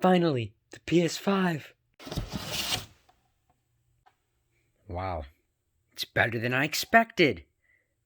Finally, the PS5. Wow, it's better than I expected.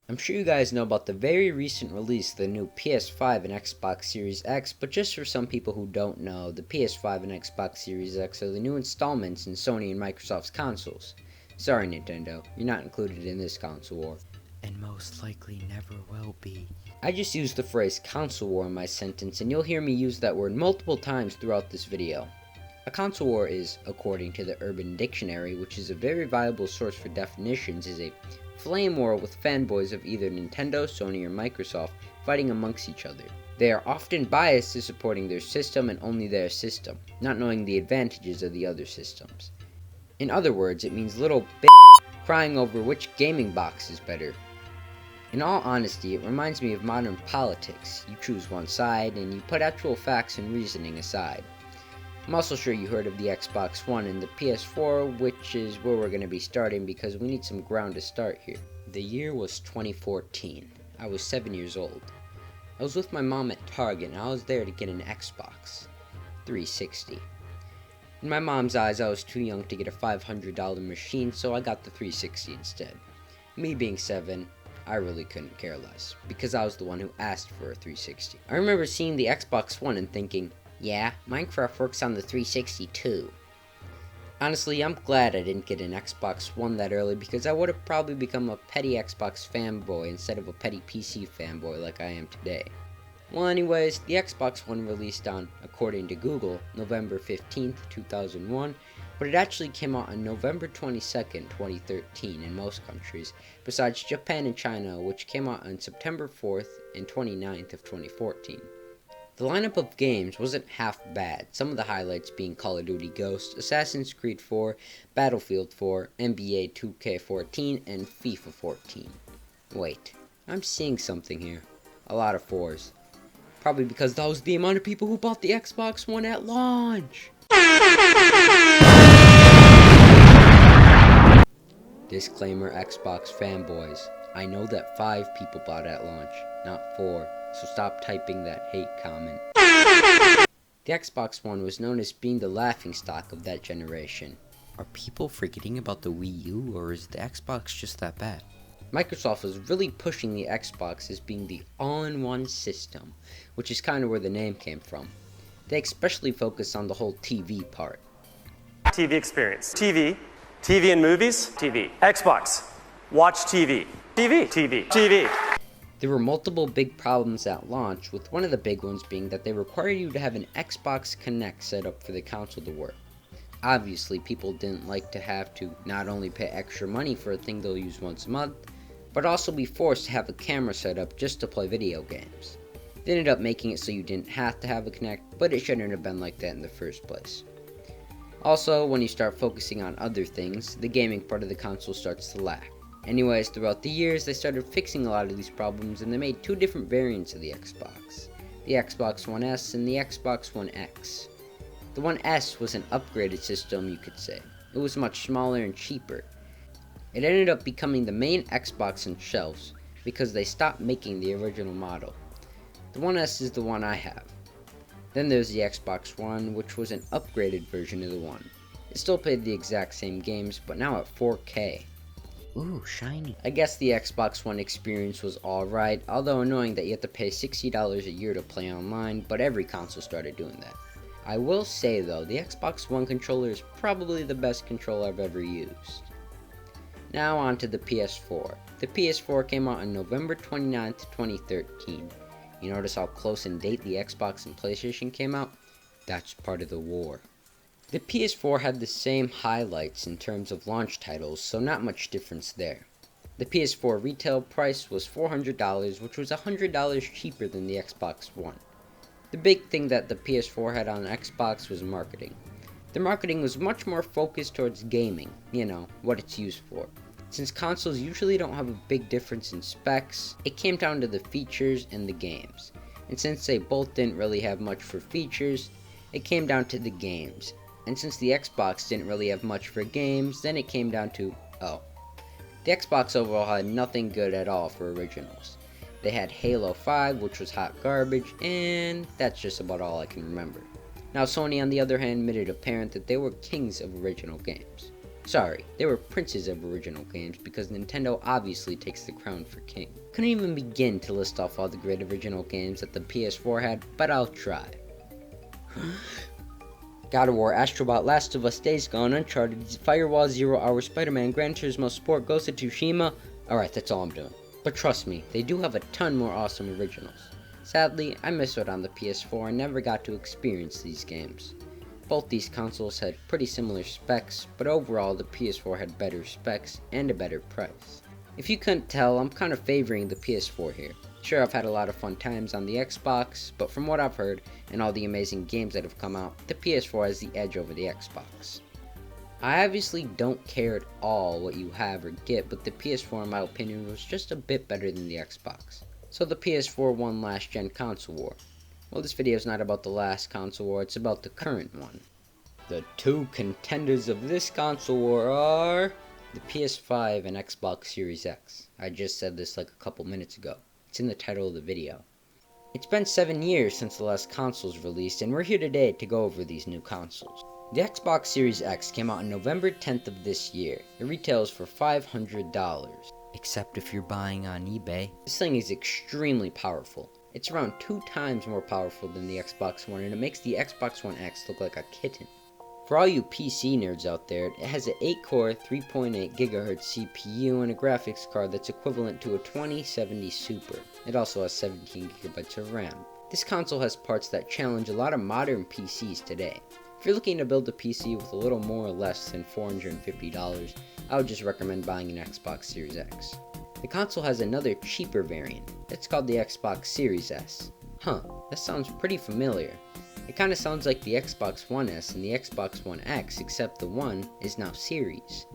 I'm sure you guys know about the very recent release of the new PS5 and Xbox Series X, but just for some people who don't know, the PS5 and Xbox Series X are the new installments in Sony and Microsoft's consoles. Sorry Nintendo, you're not included in this console war. And most likely never will be. I just used the phrase console war in my sentence, and you'll hear me use that word multiple times throughout this video. A console war is, according to the Urban Dictionary, which is a very viable source for definitions, is a flame war with fanboys of either Nintendo, Sony, or Microsoft fighting amongst each other. They are often biased to supporting their system and only their system, not knowing the advantages of the other systems. In other words, it means little crying over which gaming box is better. In all honesty, it reminds me of modern politics. You choose one side, and you put actual facts and reasoning aside. I'm also sure you heard of the Xbox One and the PS4, which is where we're going to be starting because we need some ground to start here. The year was 2014. I was 7 years old. I was with my mom at Target, and I was there to get an Xbox 360. In my mom's eyes, I was too young to get a $500 machine, so I got the 360 instead. Me being 7, I really couldn't care less, because I was the one who asked for a 360. I remember seeing the Xbox One and thinking, yeah, Minecraft works on the 360 too. Honestly, I'm glad I didn't get an Xbox One that early because I would have probably become a petty Xbox fanboy instead of a petty PC fanboy like I am today. Well anyways, the Xbox One released on, according to Google, November 15th, 2001, but it actually came out on November 22nd, 2013 in most countries, besides Japan and China, which came out on September 4th and 29th of 2014. The lineup of games wasn't half bad, some of the highlights being Call of Duty Ghosts, Assassin's Creed 4, Battlefield 4, NBA 2K14, and FIFA 14. Wait, I'm seeing something here. A lot of 4s. Probably because that was the amount of people who bought the Xbox One at launch! Disclaimer Xbox fanboys. I know that 5 people bought at launch, not 4. So stop typing that hate comment. The Xbox One was known as being the laughingstock of that generation. Are people forgetting about the Wii U, or is the Xbox just that bad? Microsoft was really pushing the Xbox as being the all-in-one system, which is kind of where the name came from. They especially focused on the whole TV part. TV experience. TV and movies. TV. Xbox. Watch TV. TV. There were multiple big problems at launch, with one of the big ones being that they require you to have an Xbox Connect set up for the console to work. Obviously, people didn't like to have to not only pay extra money for a thing they'll use once a month, but also be forced to have a camera set up just to play video games. They ended up making it so you didn't have to have a Connect, but it shouldn't have been like that in the first place. Also, when you start focusing on other things, the gaming part of the console starts to lack. Anyways, throughout the years, they started fixing a lot of these problems, and they made 2 different variants of the Xbox. The Xbox One S and the Xbox One X. The One S was an upgraded system, you could say. It was much smaller and cheaper. It ended up becoming the main Xbox on shelves, because they stopped making the original model. The One S is the one I have. Then there's the Xbox One, which was an upgraded version of the One. It still played the exact same games, but now at 4K. Ooh, shiny. I guess the Xbox One experience was alright, although annoying that you have to pay $60 a year to play online, but every console started doing that. I will say though, the Xbox One controller is probably the best controller I've ever used. Now on to the PS4. The PS4 came out on November 29th, 2013. You notice how close in date the Xbox and PlayStation came out? That's part of the war. The PS4 had the same highlights in terms of launch titles, so not much difference there. The PS4 retail price was $400, which was $100 cheaper than the Xbox One. The big thing that the PS4 had on Xbox was marketing. The marketing was much more focused towards gaming, you know, what it's used for. Since consoles usually don't have a big difference in specs, it came down to the features and the games. And since they both didn't really have much for features, it came down to the games. And since the Xbox didn't really have much for games, then it came down to, the Xbox overall had nothing good at all for originals. They had Halo 5, which was hot garbage, and that's just about all I can remember. Now Sony on the other hand made it apparent that they were kings of original games. Sorry, they were princes of original games because Nintendo obviously takes the crown for king. Couldn't even begin to list off all the great original games that the PS4 had, but I'll try. God of War, Astro Bot, Last of Us, Days Gone, Uncharted, Firewall, Zero Hour, Spider-Man, Gran Turismo Sport, Ghost of Tsushima. Alright, that's all I'm doing. But trust me, they do have a ton more awesome originals. Sadly, I missed out on the PS4 and never got to experience these games. Both these consoles had pretty similar specs, but overall the PS4 had better specs and a better price. If you couldn't tell, I'm kind of favoring the PS4 here. Sure, I've had a lot of fun times on the Xbox, but from what I've heard, and all the amazing games that have come out, the PS4 has the edge over the Xbox. I obviously don't care at all what you have or get, but the PS4 in my opinion was just a bit better than the Xbox. So the PS4 won last gen console war. Well, this video is not about the last console war, it's about the current one. The two contenders of this console war are the PS5 and Xbox Series X. I just said this like a couple minutes ago. It's in the title of the video. It's been 7 years since the last consoles released, and we're here today to go over these new consoles. The Xbox Series X came out on November 10th of this year. It retails for $500. Except if you're buying on eBay. This thing is extremely powerful. It's around 2 times more powerful than the Xbox One, and it makes the Xbox One X look like a kitten. For all you PC nerds out there, it has an 8-core, 3.8 GHz CPU and a graphics card that's equivalent to a 2070 Super. It also has 17 GB of RAM. This console has parts that challenge a lot of modern PCs today. If you're looking to build a PC with a little more or less than $450, I would just recommend buying an Xbox Series X. The console has another cheaper variant. It's called the Xbox Series S. Huh, that sounds pretty familiar. It kinda sounds like the Xbox One S and the Xbox One X, except the one is now Series.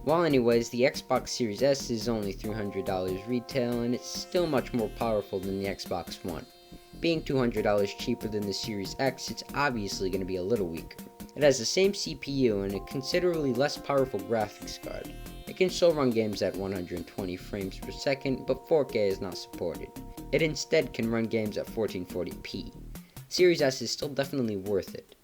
Well anyways, the Xbox Series S is only $300 retail, and it's still much more powerful than the Xbox One. Being $200 cheaper than the Series X, it's obviously going to be a little weaker. It has the same CPU and a considerably less powerful graphics card. It can still run games at 120 frames per second, but 4K is not supported. It instead can run games at 1440p. Series S is still definitely worth it.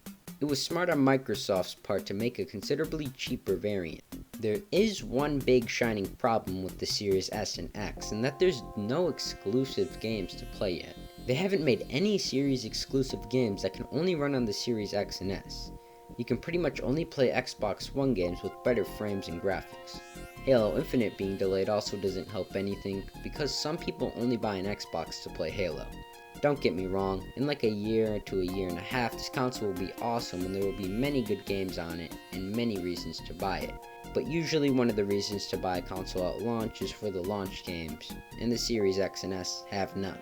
It was smart on Microsoft's part to make a considerably cheaper variant. There is one big shining problem with the Series S and X, and that there's no exclusive games to play yet. They haven't made any Series exclusive games that can only run on the Series X and S. You can pretty much only play Xbox One games with better frames and graphics. Halo Infinite being delayed also doesn't help anything, because some people only buy an Xbox to play Halo. Don't get me wrong, in like a year to a year and a half, this console will be awesome and there will be many good games on it and many reasons to buy it. But usually one of the reasons to buy a console at launch is for the launch games, and the Series X and S have none.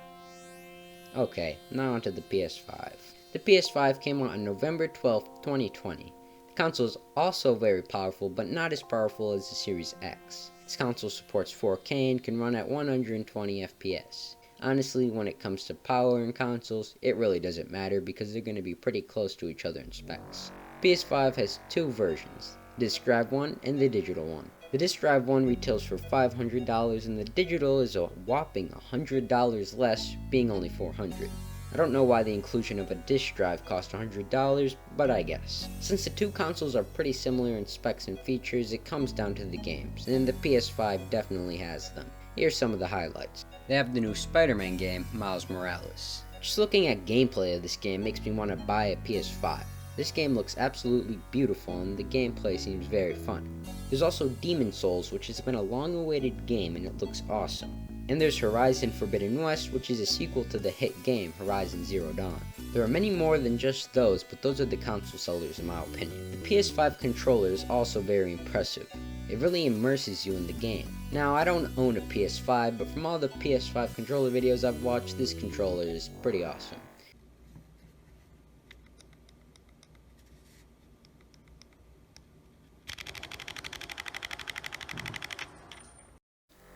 Okay, now onto the PS5. The PS5 came out on November 12th, 2020. The console is also very powerful, but not as powerful as the Series X. This console supports 4K and can run at 120 FPS. Honestly, when it comes to power in consoles, it really doesn't matter because they're going to be pretty close to each other in specs. PS5 has 2 versions, the disc drive one and the digital one. The disc drive one retails for $500 and the digital is a whopping $100 less, being only $400. I don't know why the inclusion of a disc drive cost $100, but I guess. Since the two consoles are pretty similar in specs and features, it comes down to the games, and the PS5 definitely has them. Here's some of the highlights. They have the new Spider-Man game, Miles Morales. Just looking at gameplay of this game makes me want to buy a PS5. This game looks absolutely beautiful and the gameplay seems very fun. There's also Demon's Souls, which has been a long-awaited game and it looks awesome. And there's Horizon Forbidden West, which is a sequel to the hit game Horizon Zero Dawn. There are many more than just those, but those are the console sellers in my opinion. The PS5 controller is also very impressive. It really immerses you in the game. Now, I don't own a PS5, but from all the PS5 controller videos I've watched, this controller is pretty awesome.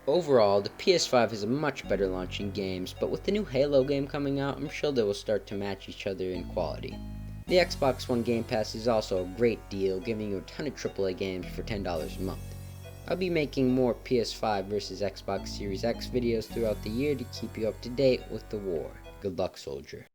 Overall, the PS5 has a much better launch in games, but with the new Halo game coming out, I'm sure they will start to match each other in quality. The Xbox One Game Pass is also a great deal, giving you a ton of AAA games for $10 a month. I'll be making more PS5 versus Xbox Series X videos throughout the year to keep you up to date with the war. Good luck, soldier.